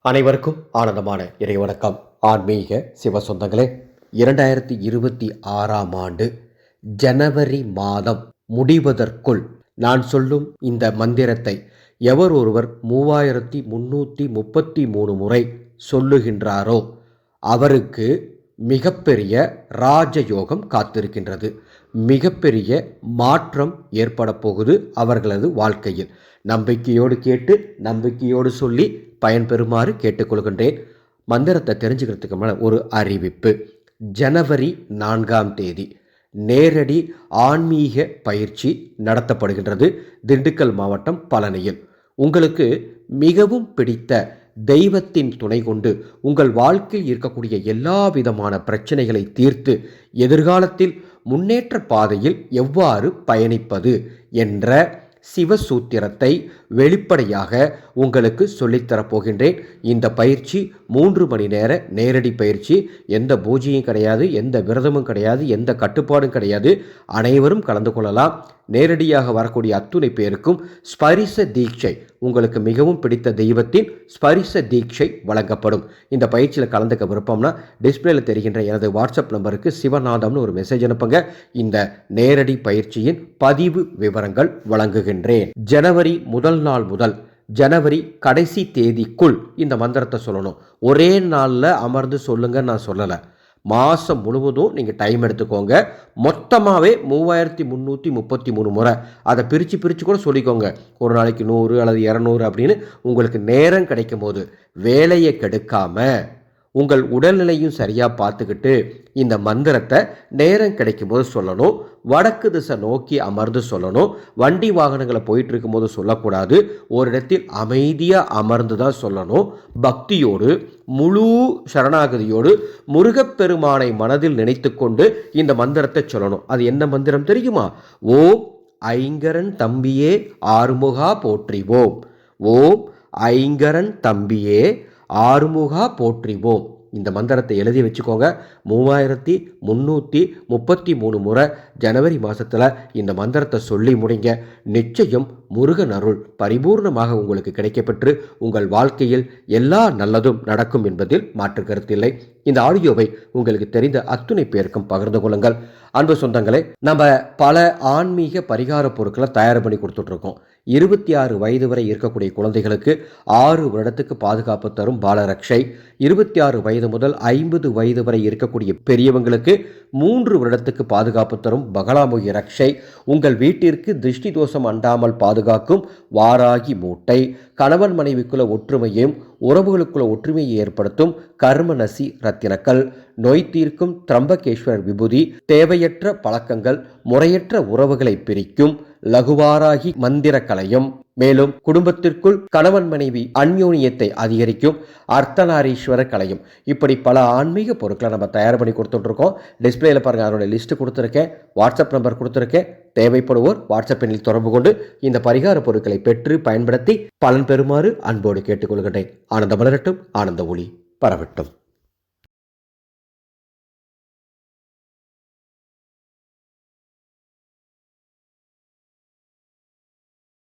அனைவருக்கும் ஆனந்தமான இறைவணக்கம். ஆன்மீக சிவ சொந்தங்களே, 2026ஆம் ஆண்டு ஜனவரி மாதம் முடிவதற்குள் நான் சொல்லும் இந்த மந்திரத்தை எவர் ஒருவர் 3333 முறை சொல்லுகின்றாரோ அவருக்கு மிகப்பெரிய ராஜயோகம் காத்திருக்கின்றது. மிகப்பெரிய மாற்றம் ஏற்பட போகுது அவர்களது வாழ்க்கையில். நம்பிக்கையோடு கேட்டு நம்பிக்கையோடு சொல்லி பயன்பெறுமாறு கேட்டுக்கொள்கின்றேன். மந்திரத்தை தெரிஞ்சுக்கிறதுக்கு மேலே ஒரு அறிவிப்பு. ஜனவரி 4ஆம் தேதி நேரடி ஆன்மீக பயிற்சி நடத்தப்படுகின்றது திண்டுக்கல் மாவட்டம் பழனியில். உங்களுக்கு மிகவும் பிடித்த தெய்வத்தின் துணை கொண்டு உங்கள் வாழ்க்கையில் இருக்கக்கூடிய எல்லா விதமான பிரச்சனைகளை தீர்த்து எதிர்காலத்தில் முன்னேற்ற பாதையில் எவ்வாறு பயணிப்பது என்ற சிவசூத்திரத்தை வெளிப்படையாக உங்களுக்கு சொல்லித்தரப்போகின்றேன். இந்த பயிற்சி 3 மணி நேர நேரடி பயிற்சி. எந்த பூஜையும் கிடையாது, எந்த விரதமும் கிடையாது, எந்த கட்டுப்பாடும் கிடையாது. அனைவரும் கலந்து கொள்ளலாம். நேரடியாக வரக்கூடிய அத்துணை பேருக்கும் ஸ்பரிச தீட்சை, உங்களுக்கு மிகவும் பிடித்த தெய்வத்தின் ஸ்பரிச தீட்சை வழங்கப்படும். இந்த பயிற்சியில் கலந்துக்க விருப்பம்னா டிஸ்பிளேல தெரிகின்ற எனது வாட்ஸ்அப் நம்பருக்கு சிவநாதம்னு ஒரு மெசேஜ் அனுப்புங்க. இந்த நேரடி பயிற்சியின் பதிவு விவரங்கள் வழங்குகின்றேன். ஜனவரி முதல் நாள் முதல் ஜனவரி கடைசி தேதிக்குள் இந்த மந்திரத்தை சொல்லணும். ஒரே நாளில் அமர்ந்து சொல்லுங்க நான் சொல்லலை. மாதம் முழுவதும் நீங்கள் டைம் எடுத்துக்கோங்க. மொத்தமாகவே 3333 முறை அதை பிரித்து கூட சொல்லிக்கோங்க. ஒரு நாளைக்கு 100 அல்லது 200 அப்படின்னு உங்களுக்கு நேரம் கிடைக்கும் போது வேலையை கெடுக்காம உங்கள் உடல்நிலையும் சரியாக பார்த்துக்கிட்டு இந்த மந்திரத்தை நேரம் கிடைக்கும் போது சொல்லணும். வடக்கு திசை நோக்கி அமர்ந்து சொல்லணும். வண்டி வாகனங்களை போயிட்டு இருக்கும் போது சொல்லக்கூடாது. ஒரு இடத்தில் அமைதியாக அமர்ந்து தான் சொல்லணும். பக்தியோடு முழு சரணாகதியோடு முருகப்பெருமானை மனதில் நினைத்து கொண்டு இந்த மந்திரத்தை சொல்லணும். அது என்ன மந்திரம் தெரியுமா? ஓம் ஐங்கரன் தம்பியே ஆறுமுகா போற்றிவோம். ஓம் ஐங்கரன் தம்பியே ஆறுமுகா போற்றிவோம். இந்த மந்திரத்தை எழுதி வச்சுக்கோங்க. 3333 முறை ஜனவரி மாதத்தில் இந்த மந்திரத்தை சொல்லி முடிங்க. நிச்சயம் முருகன் அருள் பரிபூர்ணமாக உங்களுக்கு கிடைக்கப்பெற்று உங்கள் வாழ்க்கையில் எல்லா நல்லதும் நடக்கும் என்பதில் மாற்று கருத்தில்லை. இந்த ஆடியோவை உங்களுக்கு தெரிந்த அத்துணை பேருக்கும் பகிர்ந்து கொள்ளுங்கள். அன்பு சொந்தங்களே, நம்ம பல ஆன்மீக பரிகார பொருட்களை தயார் பண்ணி கொடுத்துட்ருக்கோம். 26 வயது வரை இருக்கக்கூடிய குழந்தைகளுக்கு 6 வருடத்துக்கு பாதுகாப்பு தரும் பாலரக்ஷை, 26 வயது முதல் 50 வயது வரை இருக்கக்கூடிய பெரியவங்களுக்கு 3 வருடத்துக்கு பாதுகாப்பு தரும் பகலாமுகி ரக்ஷை, உங்கள் வீட்டிற்கு திருஷ்டி தோஷம் அண்டாமல் பாதுகாக்கும் வாராகி மூட்டை, கணவன் மனைவிக்குள்ள ஒற்றுமையையும் உறவுகளுக்குள்ள ஒற்றுமையை ஏற்படுத்தும் கர்மநசி ரத்தினக்கல், நோய் தீர்க்கும் திரம்பகேஸ்வரர் விபூதி, தேவையற்ற பழக்கங்கள் முறையற்ற உறவுகளை பிரிக்கும் லகுவாராகி மந்திர கலையும், மேலும் குடும்பத்திற்குள் கணவன் மனைவி அந்யோன்யத்தை அதிகரிக்கும் அர்த்தநாரீஸ்வர கலையும். இப்படி பல ஆன்மீக பொருட்களை நம்ம தயார் பண்ணி கொடுத்துட்டு இருக்கோம். டிஸ்பிளேல பாருங்க, அதோட லிஸ்ட் கொடுத்துருக்கேன், வாட்ஸ்அப் நம்பர் கொடுத்துருக்கேன். தேவைப்படுவோர் வாட்ஸ்அப் எண்ணில் தொடர்பு கொண்டு இந்த பரிகார பொருட்களை பெற்று பயன்படுத்தி பலன் பெறுமாறு அன்போடு கேட்டுக்கொள்கின்றேன். ஆனந்த மலரட்டும், ஆனந்த ஒளி பரவட்டும்.